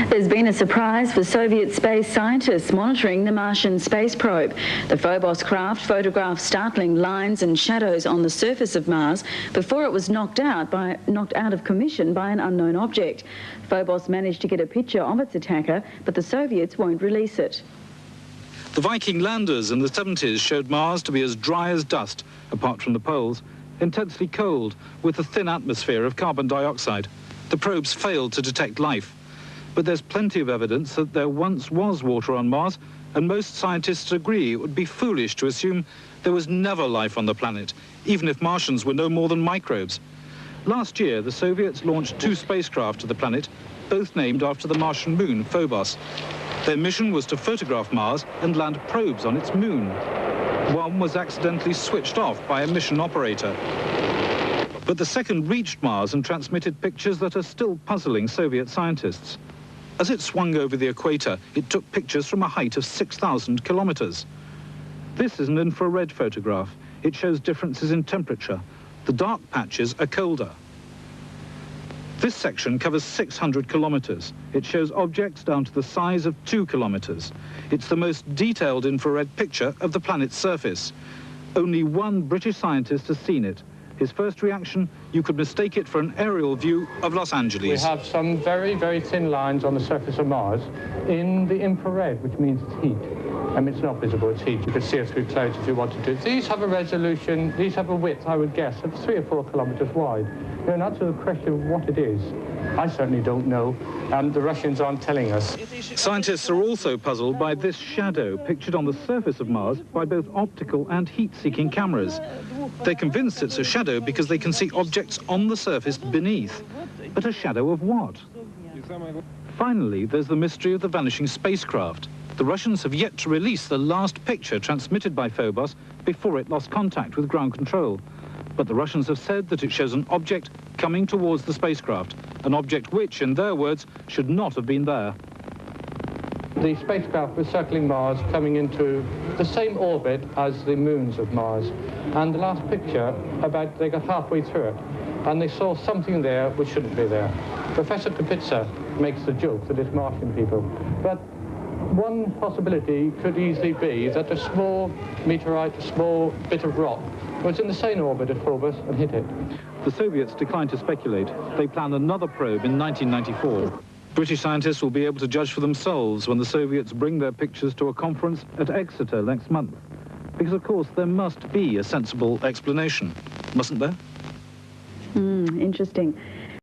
There's been a surprise for Soviet space scientists monitoring the Martian space probe. The Phobos craft photographed startling lines and shadows on the surface of Mars before it was knocked out of commission by an unknown object. Phobos managed to get a picture of its attacker, but the Soviets won't release it. The Viking landers in the 70s showed Mars to be as dry as dust, apart from the poles, intensely cold, with a thin atmosphere of carbon dioxide. The probes failed to detect life. But there's plenty of evidence that there once was water on Mars, and most scientists agree it would be foolish to assume there was never life on the planet, even if Martians were no more than microbes. Last year, the Soviets launched 2 spacecraft to the planet, both named after the Martian moon, Phobos. Their mission was to photograph Mars and land probes on its moon. One was accidentally switched off by a mission operator. But the second reached Mars and transmitted pictures that are still puzzling Soviet scientists. As it swung over the equator, it took pictures from a height of 6,000 kilometers. This is an infrared photograph. It shows differences in temperature. The dark patches are colder. This section covers 600 kilometers. It shows objects down to the size of 2 kilometers. It's the most detailed infrared picture of the planet's surface. Only one British scientist has seen it. His first reaction, you could mistake it for an aerial view of Los Angeles. We have some very, very thin lines on the surface of Mars in the infrared, which means it's heat. I mean, it's not visible, it's heat. You could see it through clouds if you wanted to. These have a resolution, these have a width, I would guess, of 3 or 4 kilometers wide. Now, in answer to the question of what it is, I certainly don't know, and the Russians aren't telling us. Scientists are also puzzled by this shadow pictured on the surface of Mars by both optical and heat-seeking cameras. They're convinced it's a shadow because they can see objects on the surface beneath. But a shadow of what? Finally, there's the mystery of the vanishing spacecraft. The Russians have yet to release the last picture transmitted by Phobos before it lost contact with ground control. But the Russians have said that it shows an object coming towards the spacecraft, an object which, in their words, should not have been there. The spacecraft was circling Mars, coming into the same orbit as the moons of Mars. And the last picture, they got halfway through it, and they saw something there which shouldn't be there. Professor Kapitsa makes the joke that it's Martian people. But one possibility could easily be that a small meteorite, a small bit of rock, was in the same orbit as Phobos and hit it. The Soviets declined to speculate. They plan another probe in 1994. British scientists will be able to judge for themselves when the Soviets bring their pictures to a conference at Exeter next month. Because, of course, there must be a sensible explanation, mustn't there? Interesting.